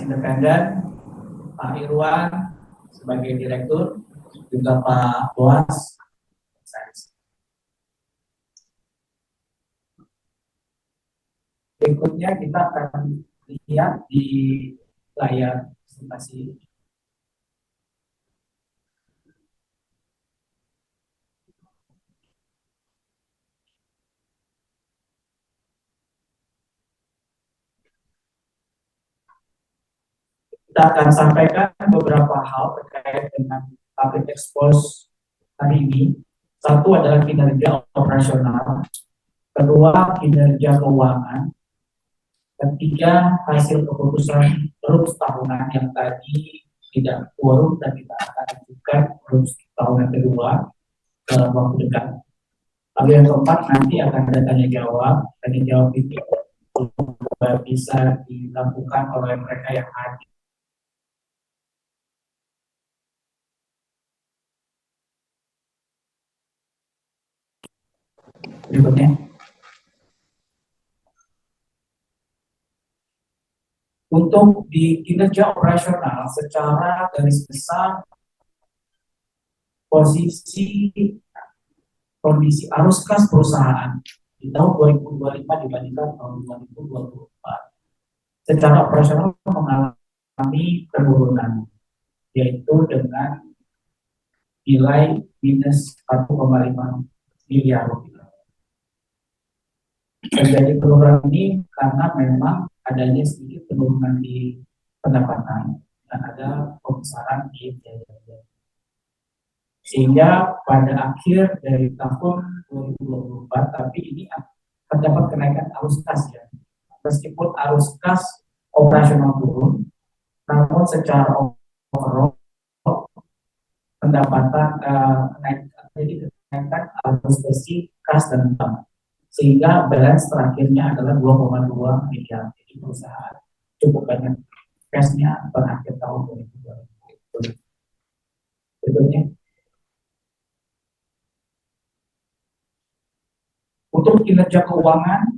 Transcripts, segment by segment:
independen, Pak Irwan sebagai direktur, juga Pak Boas. Berikutnya kita akan lihat di layar presentasi. Kita akan sampaikan beberapa hal terkait dengan public expose hari ini. Satu adalah kinerja operasional, kedua kinerja keuangan, ketiga hasil keputusan RUPS tahunan yang tadi tidak quorum dan kita akan ajukan RUPS tahunan kedua dalam waktu dekat. Lalu yang keempat nanti akan ada tanya jawab itu bisa dilakukan oleh mereka yang hadir. Berikutnya. Untuk di kinerja operasional secara garis besar kondisi arus kas perusahaan di tahun 2025 dibandingkan tahun 2024 secara operasional mengalami penurunan, yaitu dengan nilai minus 1,5 miliar rupiah. Terjadi penurunan ini karena memang adanya sedikit penurunan di pendapatan dan ada pembesaran di biaya. Sehingga pada akhir dari tahun 2024, tapi ini terdapat kenaikan arus kas ya. Meskipun arus kas operasional turun, namun secara overall pendapatan kenaikan arus besi kas dan utama. Sehingga balance terakhirnya adalah 2,2 miliar. Jadi perusahaan cukup banyak cashnya pada akhir tahun 2020. Berikutnya. Untuk kinerja keuangan,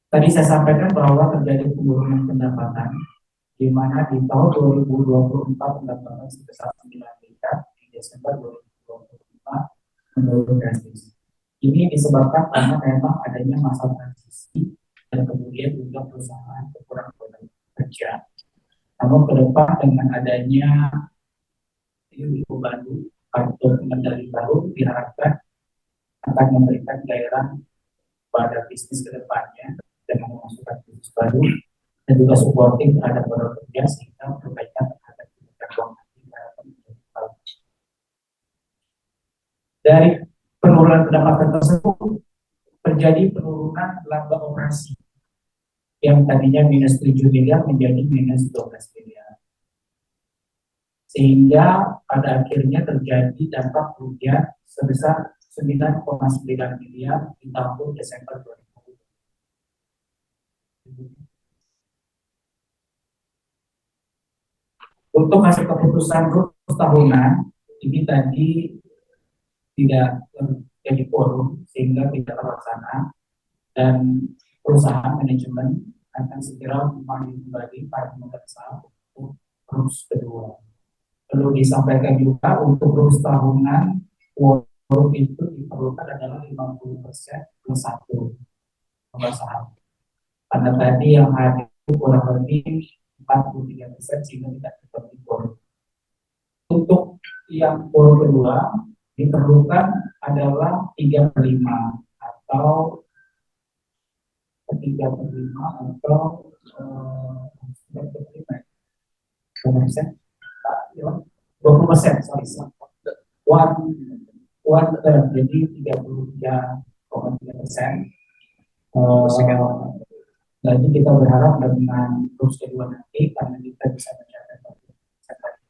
tadi saya sampaikan bahwa terjadi penurunan pendapatan, di mana di tahun 2024 pendapatan sebesar 9 miliar, di Desember 2025 menurun drastis. Ini disebabkan karena memang adanya masa transisi dan kemudian juga perusahaan kekurangan tenaga kerja. Namun ke depan dengan adanya Ibu baru atau kendali baru diharapkan akan memberikan gairah pada bisnis ke depannya dengan memasukkan bisnis baru dan juga supporting terhadap para pekerja sehingga perbaikan terhadap kinerja keuangan dari penurunan pendapatan tersebut terjadi penurunan laba operasi yang tadinya minus 7 miliar menjadi minus 12 miliar. Sehingga pada akhirnya terjadi dampak kerugian sebesar 9,9 miliar di tahun Desember 2020. Untuk hasil keputusan RUPS tahunan, ini tadi tidak jadi forum sehingga tidak terlaksana dan perusahaan manajemen akan segera memanggil kembali para pemegang saham untuk RUPS kedua. Perlu disampaikan juga untuk RUPS tahunan forum itu diperlukan adalah 50% plus 1 pemegang saham. Karena tadi yang hadir kurang lebih 43% sehingga tidak seperti forum. Untuk yang forum kedua diperlukan adalah 3/5 atau 3/5 atau 20%, sorry, jadi 33,3%. Jadi kita berharap dengan terus kedua nanti karena kita bisa mencapai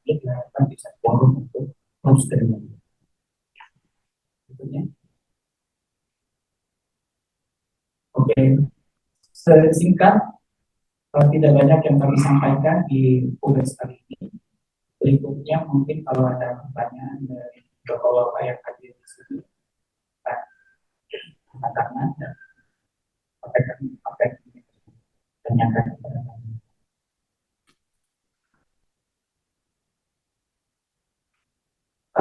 kita bisa forum untuk terus kedua. Oke, singkat, tidak banyak yang kami sampaikan di UBS kali ini. Berikutnya mungkin kalau ada pertanyaan dari bapak-bapak yang hadir di sini, tangan dan tanyakan kepada kami.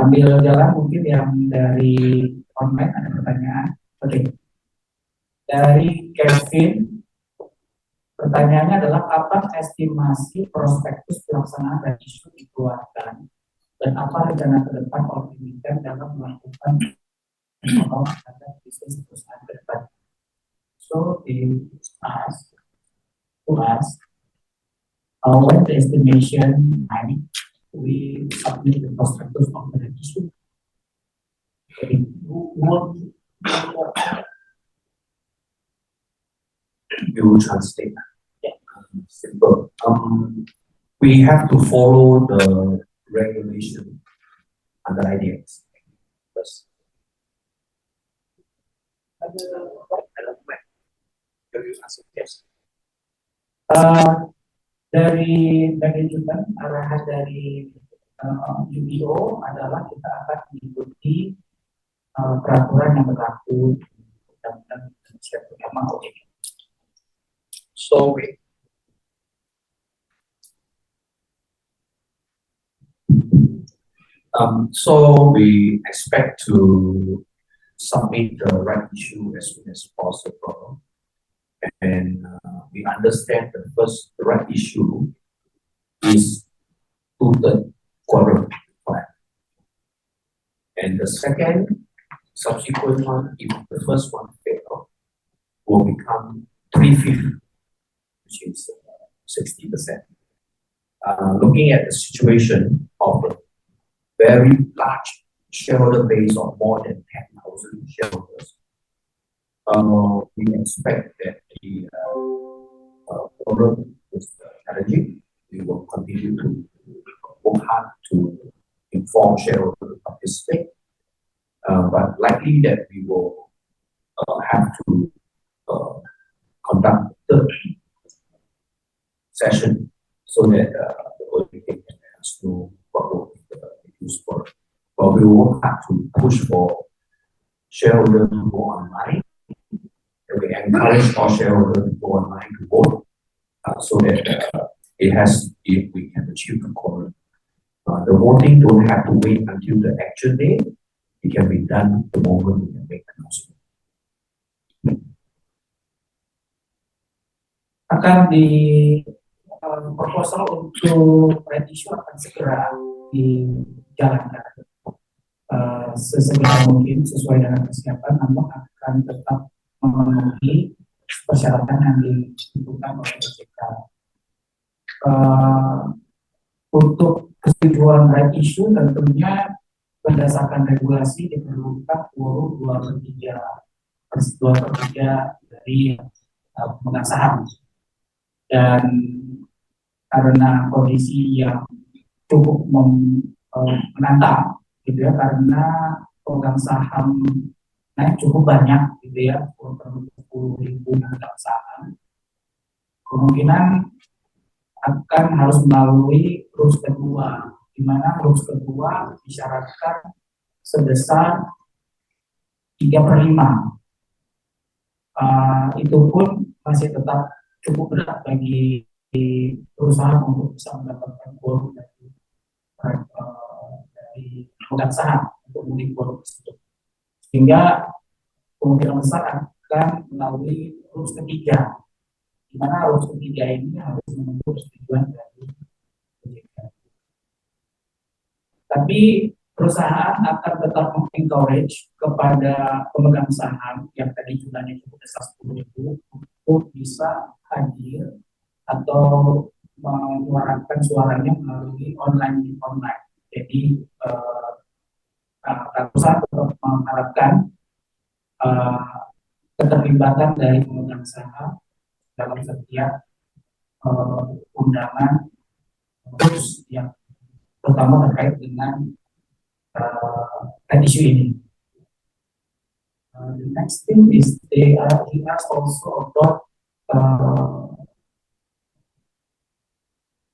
Sambil jalan mungkin yang dari online ada pertanyaan. Oke. Dari Kevin, pertanyaannya adalah kapan estimasi prospektus pelaksanaan dan isu dikeluarkan dan apa rencana ke depan oleh emiten dalam melakukan terhadap bisnis perusahaan ke depan. So they ask to us when the estimation time we submit the prospectus of the issue. Okay. You will translate. Simple. We have to follow the regulation under IDX. Yes. Yes. Dari manajemen arahan dari UBO adalah kita akan mengikuti peraturan yang berlaku dan terutama OJK. So we expect to submit the right issue as soon as possible, and we understand the first right issue is to the quorum plan, and the second subsequent one, if the first one fail, will become 3/5, which is 60%. Looking at the situation of a very large shareholder base of more than 10,000 shareholders, we expect that the quorum is challenging. We will continue to work hard to inform shareholders to participate, but likely that we will have to conduct the session so that the OJK can let us know what will be the use for. But we will work hard to push for shareholders to go online, and we encourage all shareholders to go online to vote, so that if we can achieve the quorum. The voting don't have to wait until the actual day. It can be done the moment we can make the announcement. Akan di proposal untuk red issue akan segera dijalankan sesegera mungkin sesuai dengan kesiapan, namun akan tetap memenuhi persyaratan yang ditentukan oleh OJK. Untuk kesetujuan red issue tentunya berdasarkan regulasi diperlukan quorum 2/3 dari pemegang saham, dan karena kondisi yang cukup menantang gitu ya, karena pemegang saham naik cukup banyak gitu ya, kurang lebih 10.000 pemegang saham, kemungkinan akan harus melalui rules kedua, di mana rules kedua disyaratkan sebesar 3/5. Itu pun masih tetap cukup berat bagi perusahaan untuk bisa mendapatkan quorum dari pemegang saham untuk memenuhi quorum tersebut, sehingga kemungkinan besar akan melalui rules ketiga, di mana rules ketiga ini harus menunggu persetujuan dari OJK. Tapi perusahaan akan tetap mengencourage kepada pemegang saham yang tadi jumlahnya cukup besar 10.000 untuk bisa hadir atau menyuarakan suaranya melalui online. Jadi perusahaan tetap mengharapkan keterlibatan dari pemegang saham dalam setiap undangan khusus yang terutama terkait dengan issue ini. The next thing is he asked also about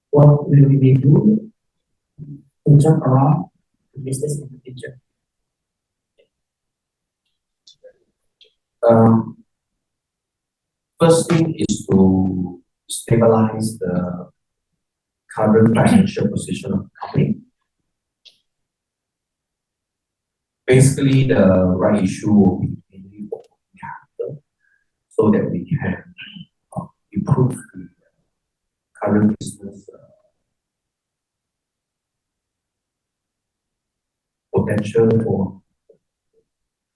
what will we do to turn around the business in the future. First thing is to stabilize the current financial position of the company. basically the right issue will be mainly for capital so that we can improve the current business potential for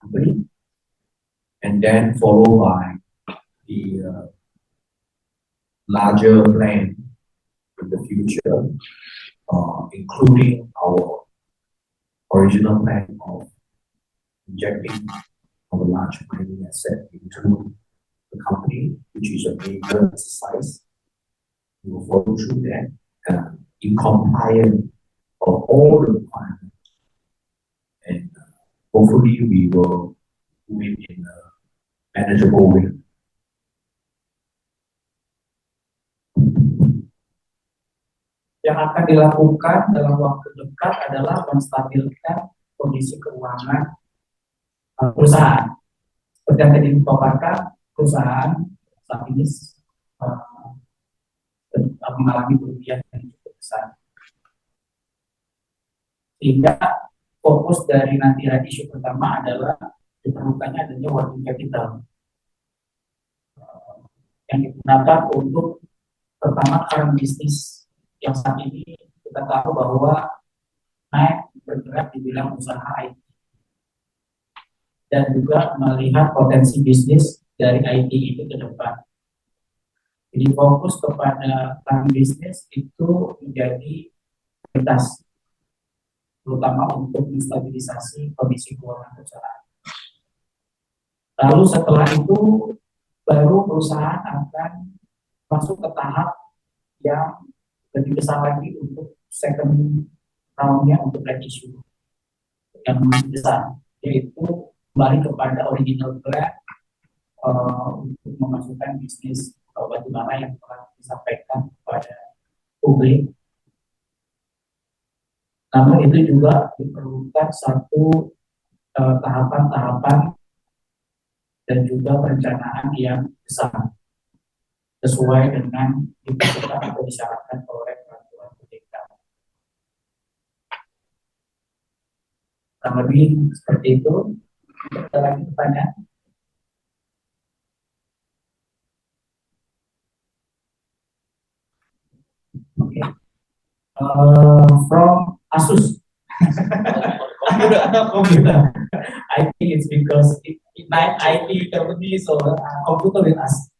company, and then followed by the larger plan in the future, including our original plan of injecting our large mining asset into the company, which is a major exercise. We will follow through that in compliance of all the requirements, and hopefully we will do it in a manageable way. Yang akan dilakukan dalam waktu dekat adalah menstabilkan kondisi keuangan perusahaan. Seperti yang tadi dipaparkan, perusahaan saat ini mengalami kerugian yang cukup besar. Sehingga fokus dari nanti isu pertama adalah diperlukannya adanya working capital yang digunakan untuk pertama current bisnis yang saat ini kita tahu bahwa naik bergerak di bidang usaha IT dan juga melihat potensi bisnis dari IT itu ke depan. Jadi fokus kepada current bisnis itu menjadi prioritas, terutama untuk menstabilisasi kondisi keuangan perusahaan. Lalu setelah itu baru perusahaan akan masuk ke tahap yang lebih besar lagi untuk second round-nya untuk red issue yang besar, yaitu kembali kepada original plan untuk memasukkan bisnis batubara yang telah disampaikan kepada publik. Namun itu juga diperlukan satu tahapan-tahapan dan juga perencanaan yang besar sesuai dengan dibutuhkan atau disyaratkan oleh peraturan OJK. Kurang lebih seperti itu. Ada lagi pertanyaan? Oke. From Asus. Computer. I think it's because it might IT company, so computer with us.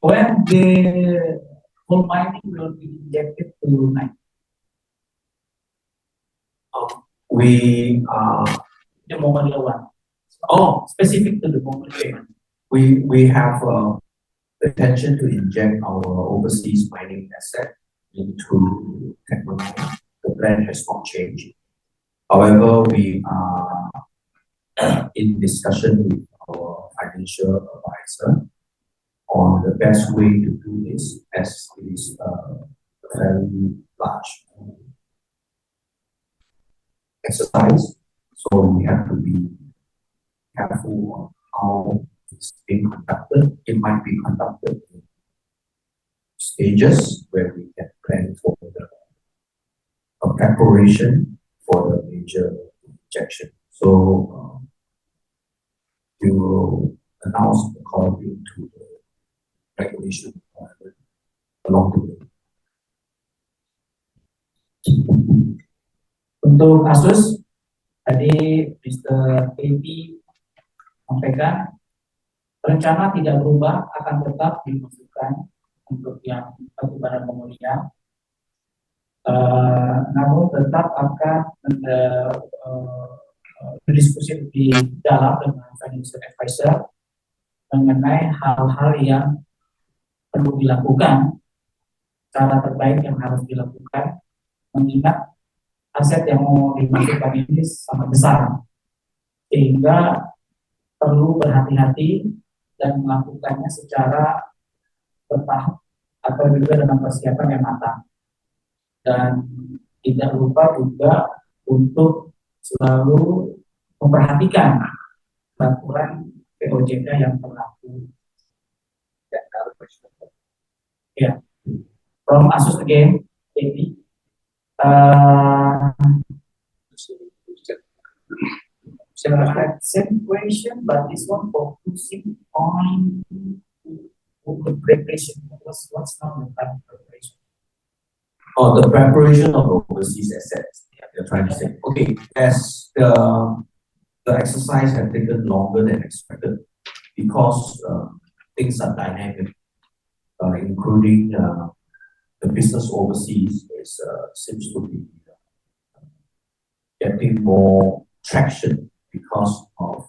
When the whole mining will be injected to mine? We The Mongolia one. Oh, specific to the Mongolia one. we have the intention to inject our overseas mining asset into technology. The plan has not changed. However, we are in discussion with our financial advisor on the best way to do this, as it is a very large exercise. So we have to be careful on how it's being conducted. It might be conducted in stages where we can plan for the preparation for the major injection. So we will announce according to the regulation requirement along the way. Untuk Asus, tadi Mr. AP sampaikan rencana tidak berubah, akan tetap dimasukkan untuk yang batubara Mongolia. Namun tetap akan berdiskusi lebih dalam dengan financial advisor mengenai hal-hal yang perlu dilakukan, cara terbaik yang harus dilakukan, mengingat aset yang mau dimasukkan ini sangat besar, sehingga perlu berhati-hati dan melakukannya secara bertahap atau juga dengan persiapan yang matang. Dan tidak lupa juga untuk selalu memperhatikan peraturan POJK yang berlaku. Ya, from Asus again, Amy. same question, but this one focusing on the preparation. What's not the type of preparation? Oh, the preparation of overseas assets. You're trying to say. Okay, as the exercise has taken longer than expected because things are dynamic, including the business overseas seems to be getting more traction because of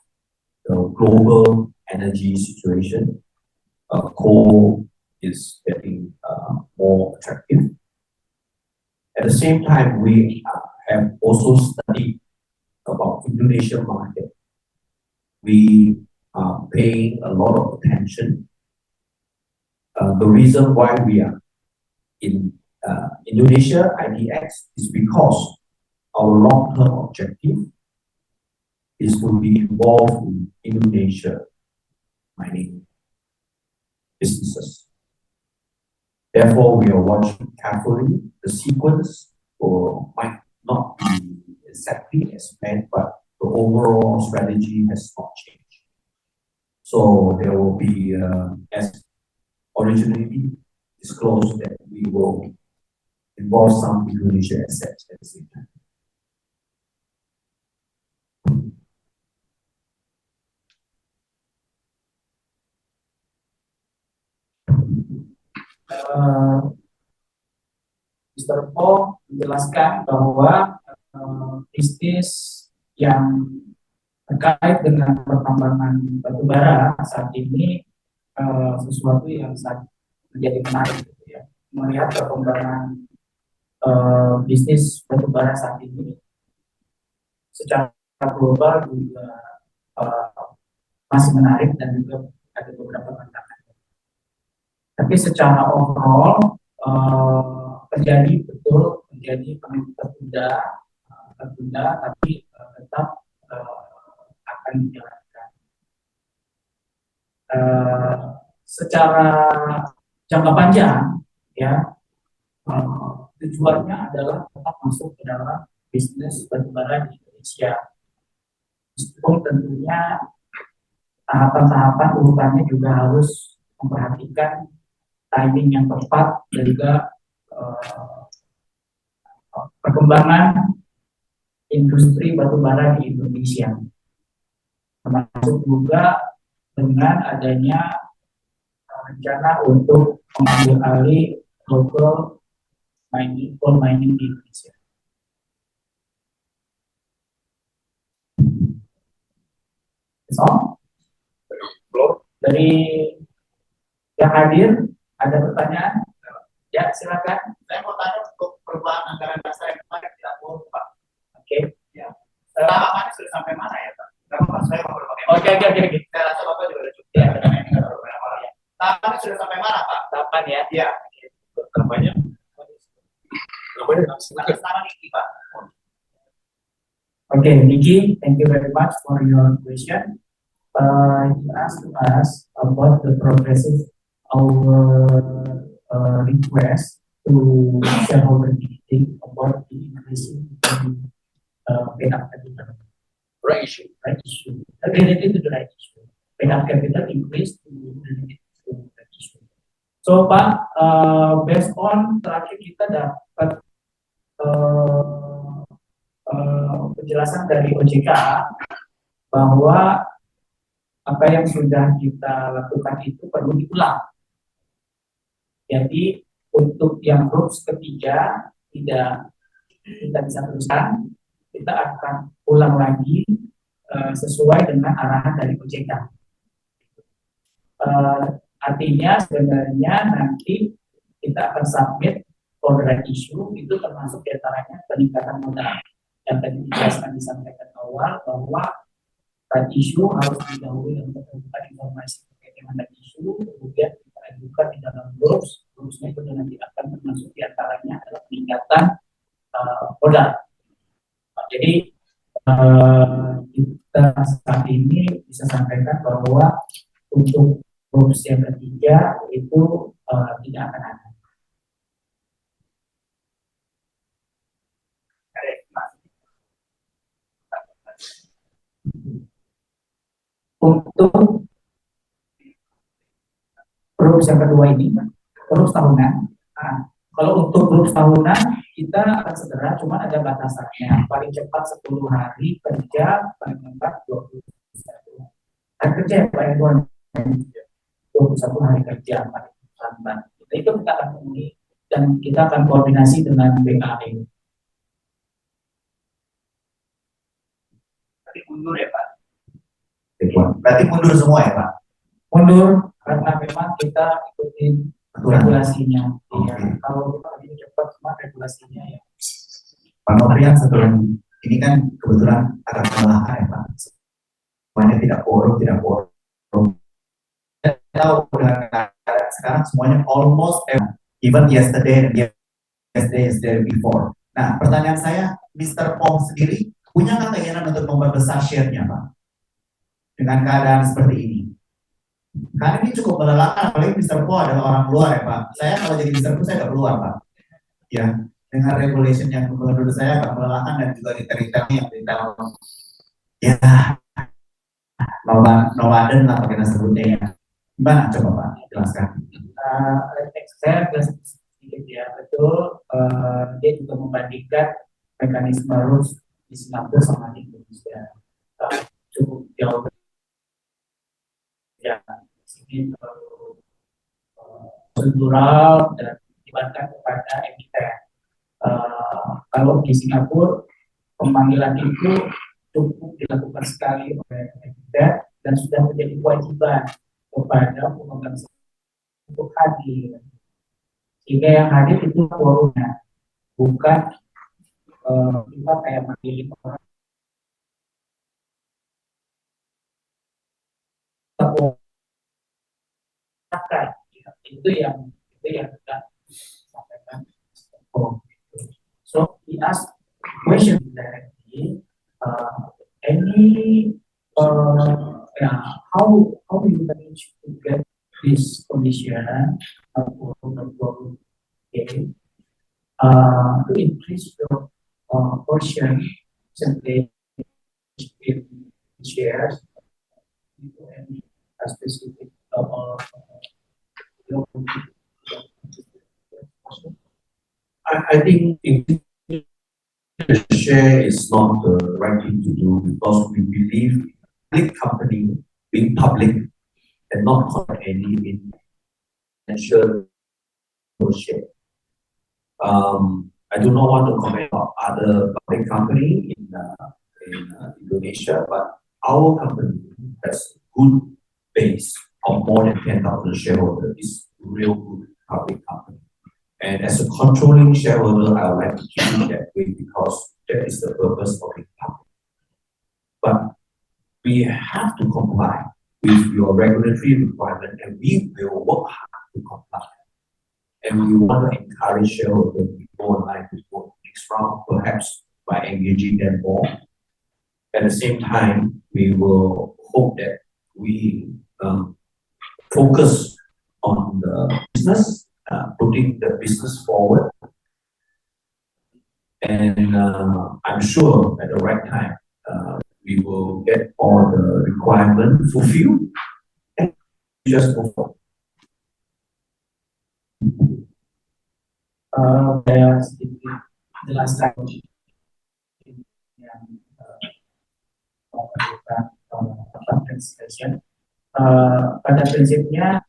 the global energy situation. Coal is getting more attractive. At the same time, we have also studied about Indonesian market. We are paying a lot of attention. The reason why we are in Indonesia IDX is because our long-term objective is to be involved in Indonesia mining businesses. Therefore, we are watching carefully. The sequence might not be exactly as planned, but the overall strategy has not changed. So there will be, as originally disclosed, that we will involve some Indonesia assets at the same time. Mr. Po menjelaskan bahwa bisnis yang terkait dengan pertambangan batubara saat ini sesuatu yang sangat menjadi menarik, gitu ya. Melihat perkembangan bisnis batubara saat ini secara global juga masih menarik dan juga ada beberapa tantangan. Tapi secara overall terjadi tertunda, tapi tetap akan dijalankan. Secara jangka panjang, ya, tujuannya adalah tetap masuk ke dalam bisnis batubara di Indonesia. Meskipun tentunya tahapan-tahapan urutannya juga harus memperhatikan timing yang tepat dan juga perkembangan industri batubara di Indonesia, termasuk juga dengan adanya rencana untuk mengambil alih local coal mining di Indonesia. That's all. Dari yang hadir ada pertanyaan? Ya, silakan. Saya mau tanya untuk perubahan anggaran dasar yang kemarin tidak boleh, Pak. Oke. Ya. Tahapannya sudah sampai mana ya, Pak? Karena saya mau berbagai. Oke. Saya rasa Bapak juga sudah cukup. Ya, karena ini nggak beberapa orang ya. Tahapannya sudah sampai mana, Pak? Tahapan ya? Iya. Namanya Sama Niki, Pak. Okay, Nikki, thank you very much for your question. You asked us about the progressive request to shareholder meeting about the increasing paid-up capital. right issue. Related to the right issue. Paid-up capital increase related to the right issue. So Pak, based on terakhir kita dapat penjelasan dari OJK bahwa apa yang sudah kita lakukan itu perlu diulang. Jadi untuk yang groups ketiga tidak kita bisa teruskan, kita akan ulang lagi sesuai dengan arahan dari OJK. Artinya sebenarnya nanti kita akan submit for the right issue, itu termasuk diantaranya peningkatan modal yang tadi disampaikan awal bahwa right issue harus didahului untuk membuka informasi terkait dengan right issue, kemudian kita ajukan di dalam grupsnya itu nanti akan termasuk diantaranya adalah peningkatan modal. Jadi kita saat ini bisa sampaikan bahwa untuk grups yang ketiga itu tidak akan ada. Untuk grup yang kedua ini, grup tahunan. Nah, kalau untuk grup tahunan kita akan segera, cuma ada batasannya. Paling cepat 10 hari kerja, paling lambat 21 hari kerja yang paling luar 21 hari kerja paling lambat. Itu kita akan penuhi dan kita akan koordinasi dengan BKE. Berarti mundur ya Pak? Ridwan. Berarti mundur semua ya Pak? Mundur karena memang kita ikutin Aturan. regulasinya. Iya. Oke. Kalau kita lebih cepat cuma regulasinya ya. Pak Noprian, satu lagi. Ini kan kebetulan agak kelelahan ya Pak. Semuanya tidak korup, tidak korup. Tahu dengan keadaan sekarang semuanya almost even yesterday and yesterday before. Nah, pertanyaan saya, Mr. Pong sendiri punya keinginan untuk memperbesar share-nya Pak? Dengan keadaan seperti ini. Karena ini cukup melelahkan, apalagi Mr. Po adalah orang luar ya Pak. Saya kalau jadi Mr. Po saya nggak keluar Pak. Ya, dengan regulation yang menurut saya agak melelahkan dan juga detail-detailnya yang detail. Ya, nomaden lah kita sebutnya ya. Gimana coba Pak, jelaskan. Saya jelaskan sedikit ya, betul. Dia juga membandingkan mekanisme rules di Singapura sama di Indonesia. Cukup jauh ya, sini terlalu prosedural dan dibandingkan kepada emiten. Kalau di Singapura pemanggilan itu cukup dilakukan sekali oleh emiten dan sudah menjadi kewajiban kepada pemegang untuk hadir. Sehingga yang hadir itu forumnya, bukan kita kayak memilih orang. Itu yang kita sampaikan. So we ask question directly. Any how you manage to get this condition to increase your portion percentage in shares into any specific I think the share is not the right thing to do because we believe public company being public and not have any financial share. I do not want to comment on other public company in Indonesia, but our company has good base of more than 10,000 shareholders. It's real good public company. And as a controlling shareholder, I would like to keep it that way because that is the purpose of it. But we have to comply with your regulatory requirement, and we will work hard to comply. And we want to encourage shareholders to go online with the next round, perhaps by engaging them more. At the same time, we will hope that we focus on the business. Putting the business forward, and I'm sure at the right time we will get all the requirements fulfilled and just move on. Saya sedikit jelaskan yang memerlukan translation. Pada prinsipnya,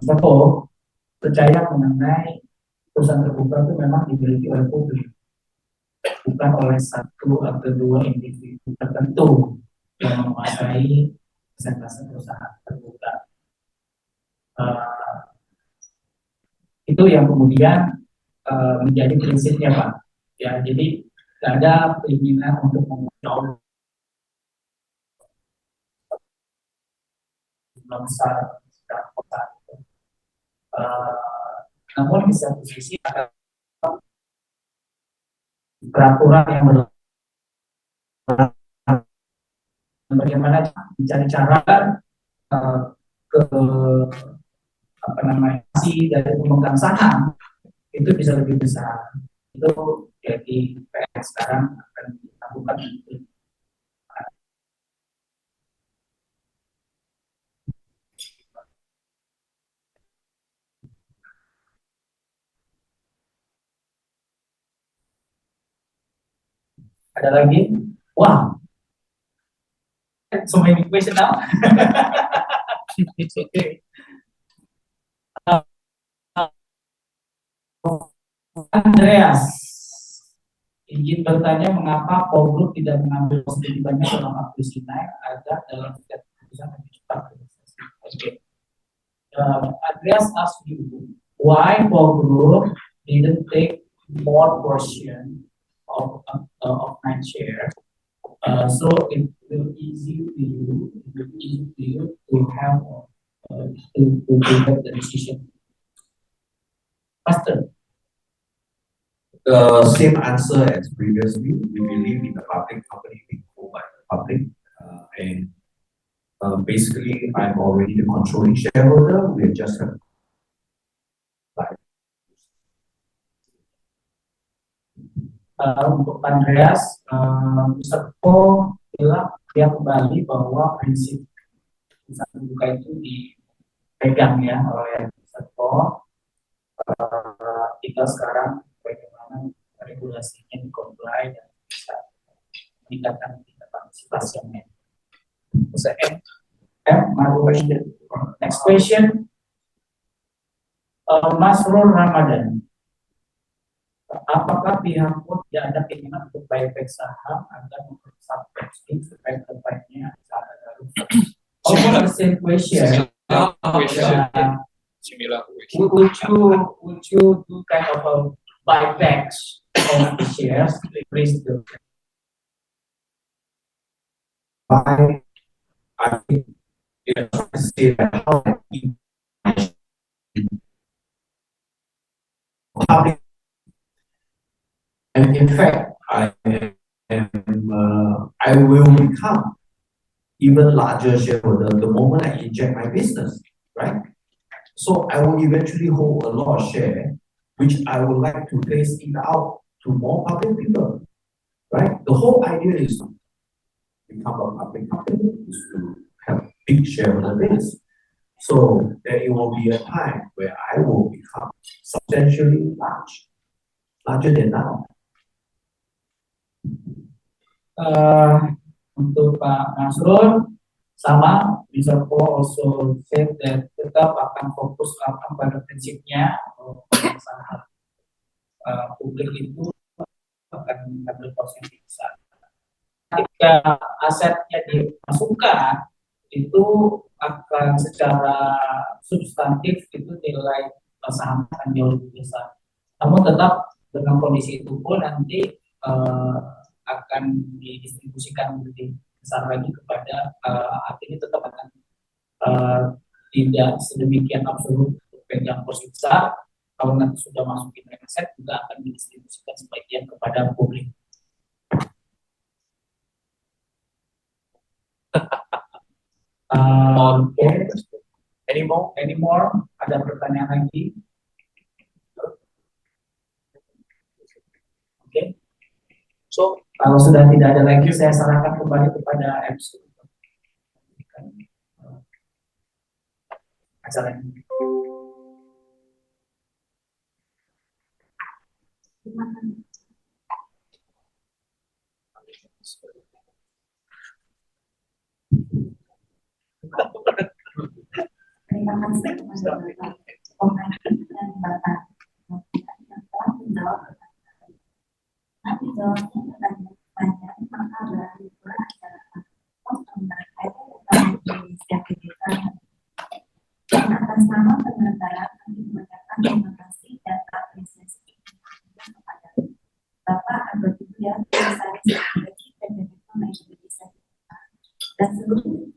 betul percaya mengenai perusahaan terbuka itu memang dimiliki oleh publik, bukan oleh satu atau dua individu tertentu yang menguasai presentasi perusahaan terbuka. Itu yang kemudian menjadi prinsipnya Pak. Ya, jadi tidak ada keinginan untuk menguasai besar kota. Namun di satu sisi ada peraturan yang bagaimana mencari cara ke dari pemegang saham itu bisa lebih besar. Itu jadi PR sekarang akan dilakukan. Ada lagi? Wah, so many question now. It's okay. Andreas, izin bertanya mengapa Paul Group tidak mengambil posisi banyak dalam akuisisi naik agar dalam setiap keputusan lebih cepat. Okay. Andreas asked you why Paul Group didn't take more portion of nine share. So it will easy to you, to have to get the decision faster. The same answer as previously. We believe in the public company being owned by the public, and basically, I'm already the controlling shareholder. We just have Untuk Andreas, Mr. Ko bilang dia kembali bahwa prinsip bisa terbuka itu dipegang ya oleh Mr. Ko. Kita sekarang bagaimana regulasinya di-comply dan bisa meningkatkan tingkat partisipasi yang Next question, Masrul Ramadan. Apakah pihak pun tidak ada keinginan untuk buyback saham agar memperbesar posting supaya kedepannya saat ada rusak? Almost the same question. Similar question. Would you do kind of a buybacks of the shares to increase the? I think say that how public, and in fact, I will become even larger shareholder the moment I inject my business, right? So I will eventually hold a lot of share, which I would like to phase it out to more public people, right? The whole idea is to become a public company, is to have big shareholder base. So there will be a time where I will become substantially larger than now. Untuk Pak Nasrul, sama, Mr. Po also said that tetap akan fokus pada prinsipnya saham publik itu akan mengambil porsi besar. Ketika asetnya dimasukkan, itu akan secara substantif itu nilai saham akan jauh lebih besar. Namun tetap dengan kondisi itu pun nanti akan didistribusikan lebih besar lagi kepada artinya tetap akan tidak sedemikian absolut pegang porsi besar. Kalau nanti sudah masukin aset juga akan didistribusikan sebagian kepada publik. Okay. Any more? Ada pertanyaan lagi? Oke. Okay. So, kalau sudah tidak ada lagi, saya sarankan kembali kepada MC. Acara ini. Terima kasih kepada Bapak Komando dan Bapak yang telah menjawab pertanyaan. Nanti jawabnya pertanyaan maka berarti acara tentang kaitan Indonesia Digital. Dan atas nama penyelenggara kami mengucapkan terima kasih dan apresiasi kepada Bapak Agodia Komisaris Strategi dan Indonesia dan seluruh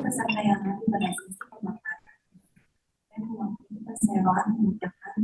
peserta yang nanti pada sesi pemakaran dan mewakili persewaan mengucapkan